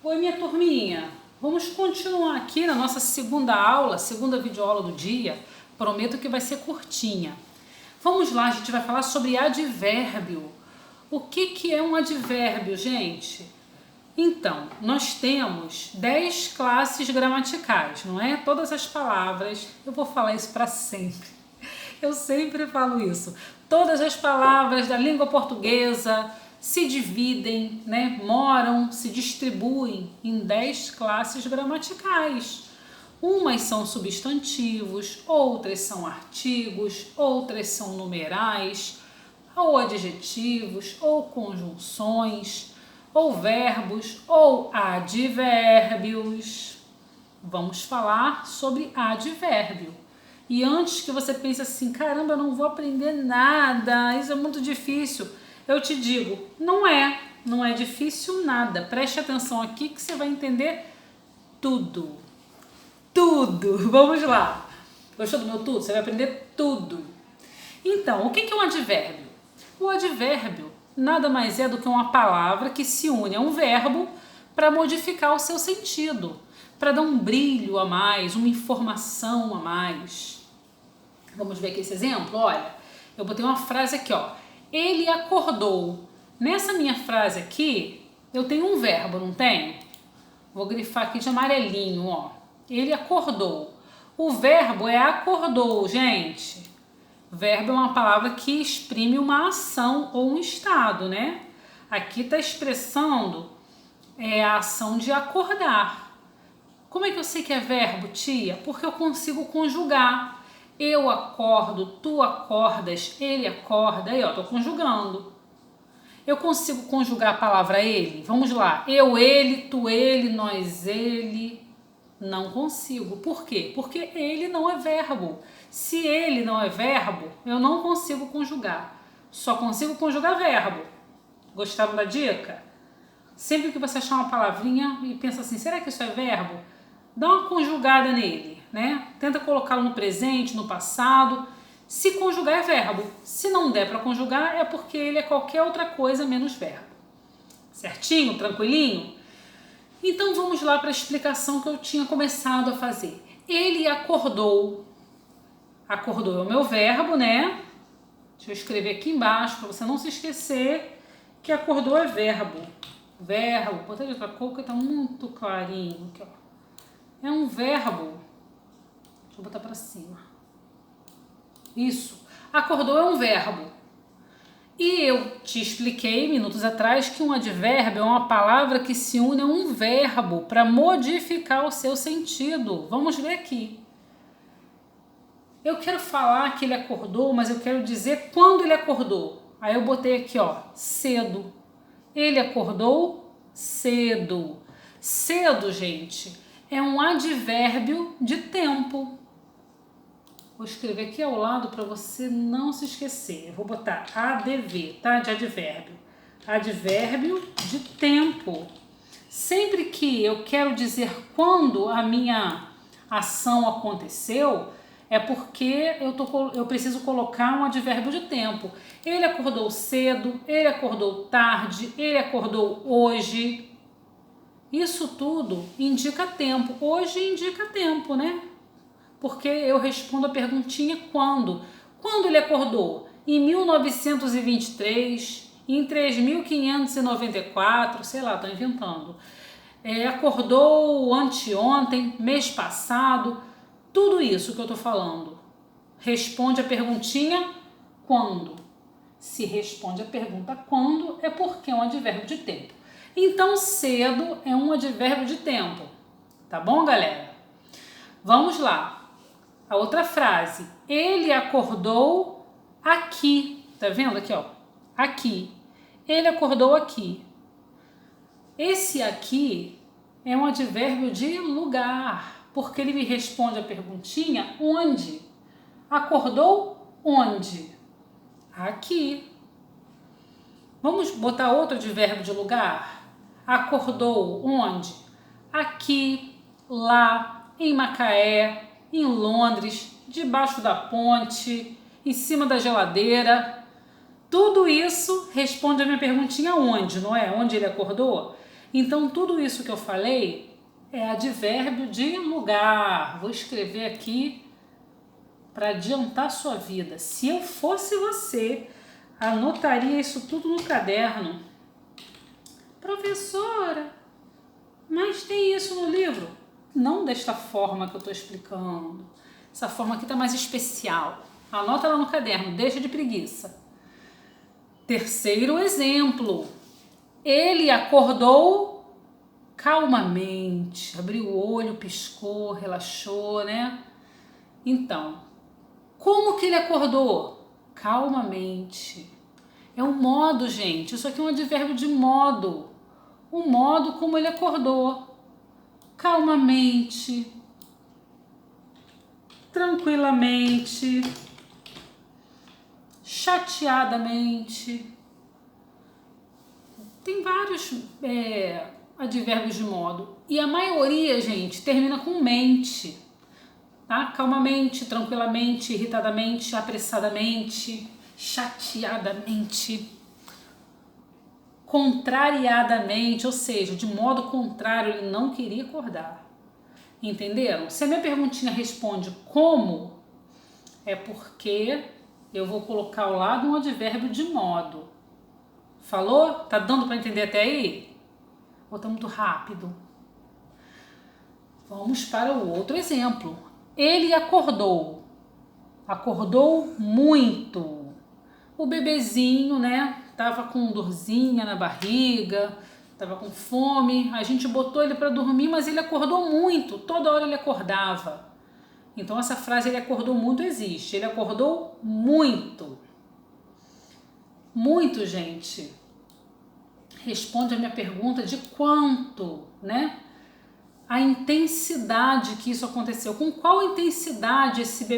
Oi, minha turminha. Vamos continuar aqui na nossa segunda aula, segunda videoaula do dia. Prometo que vai ser curtinha. Vamos lá, a gente vai falar sobre advérbio. O que é um advérbio, gente? Então, nós temos 10 classes gramaticais, não é? Todas as palavras, eu vou falar isso para sempre. Eu sempre falo isso. Todas as palavras da língua portuguesa se dividem, né? Moram, se distribuem em 10 classes gramaticais. Umas são substantivos, outras são artigos, outras são numerais, ou adjetivos, ou conjunções, ou verbos, ou advérbios. Vamos falar sobre advérbio. E antes que você pense assim, caramba, eu não vou aprender nada, isso é muito difícil, eu te digo, não é difícil nada. Preste atenção aqui que você vai entender tudo. Tudo! Vamos lá! Gostou do meu tudo? Você vai aprender tudo. Então, o que é um advérbio? O advérbio nada mais é do que uma palavra que se une a um verbo para modificar o seu sentido, para dar um brilho a mais, uma informação a mais. Vamos ver aqui esse exemplo? Olha, eu botei uma frase aqui, ó. Ele acordou. Nessa minha frase aqui, eu tenho um verbo, não tenho? Vou grifar aqui de amarelinho, ó. Ele acordou. O verbo é acordou, gente. Verbo é uma palavra que exprime uma ação ou um estado, né? Aqui está expressando a ação de acordar. Como é que eu sei que é verbo, tia? Porque eu consigo conjugar. Eu acordo, tu acordas, ele acorda. Aí, ó, tô conjugando. Eu consigo conjugar a palavra ele? Vamos lá. Eu, ele, tu, ele, nós, ele. Não consigo. Por quê? Porque ele não é verbo. Se ele não é verbo, eu não consigo conjugar. Só consigo conjugar verbo. Gostaram da dica? Sempre que você achar uma palavrinha e pensa assim, será que isso é verbo? Dá uma conjugada nele, né? Tenta colocá-lo no presente, no passado. Se conjugar é verbo. Se não der para conjugar, é porque ele é qualquer outra coisa menos verbo. Certinho? Tranquilinho? Então vamos lá para a explicação que eu tinha começado a fazer. Ele acordou. Acordou é o meu verbo, né? Deixa eu escrever aqui embaixo para você não se esquecer que acordou é verbo. Verbo. Vou botar de outra cor que está muito clarinho aqui, ó. É um verbo. Deixa eu botar para cima. Isso. Acordou é um verbo. E eu te expliquei minutos atrás que um advérbio é uma palavra que se une a um verbo para modificar o seu sentido. Vamos ver aqui. Eu quero falar que ele acordou, mas eu quero dizer quando ele acordou. Aí eu botei aqui, ó, cedo. Ele acordou cedo. Cedo, gente, é um advérbio de tempo. Vou escrever aqui ao lado para você não se esquecer. Eu vou botar ADV, tá? De advérbio. Advérbio de tempo. Sempre que eu quero dizer quando a minha ação aconteceu, é porque eu preciso colocar um advérbio de tempo. Ele acordou cedo, ele acordou tarde, ele acordou hoje. Isso tudo indica tempo. Hoje indica tempo, né? Porque eu respondo a perguntinha quando. Quando ele acordou? Em 1923, em 3594, sei lá, tô inventando. Acordou anteontem, mês passado, tudo isso que eu tô falando. Responde a perguntinha quando. Se responde a pergunta quando, é porque é um advérbio de tempo. Então, cedo é um advérbio de tempo. Tá bom, galera? Vamos lá. A outra frase. Ele acordou aqui. Tá vendo aqui, ó? Aqui. Ele acordou aqui. Esse aqui é um advérbio de lugar, porque ele me responde a perguntinha onde. Acordou onde? Aqui. Vamos botar outro advérbio de lugar? Acordou onde? Aqui, lá, em Macaé, em Londres, debaixo da ponte, em cima da geladeira. Tudo isso responde a minha perguntinha onde, não é? Onde ele acordou? Então, tudo isso que eu falei é advérbio de lugar. Vou escrever aqui para adiantar a sua vida. Se eu fosse você, anotaria isso tudo no caderno. Professora, mas tem isso no livro? Não desta forma que eu estou explicando. Essa forma aqui está mais especial. Anota lá no caderno, deixa de preguiça. Terceiro exemplo. Ele acordou calmamente, abriu o olho, piscou, relaxou, né? Então, como que ele acordou? Calmamente. É um modo, gente. Isso aqui é um advérbio de modo. O modo como ele acordou. Calmamente. Tranquilamente. Chateadamente. Tem vários advérbios de modo. E a maioria, gente, termina com mente. Tá? Calmamente, tranquilamente, irritadamente, apressadamente, chateadamente, contrariadamente, ou seja, de modo contrário, ele não queria acordar. Entenderam? Se a minha perguntinha responde como, é porque eu vou colocar ao lado um advérbio de modo. Falou? Tá dando para entender até aí? Ou tá muito rápido? Vamos para o outro exemplo. Ele acordou. Acordou muito. O bebezinho, né, tava com dorzinha na barriga, tava com fome. A gente botou ele para dormir, mas ele acordou muito. Toda hora ele acordava. Então essa frase ele acordou muito existe. Ele acordou muito. Muito, gente. Responde a minha pergunta de quanto, né? A intensidade que isso aconteceu. Com qual intensidade esse bebê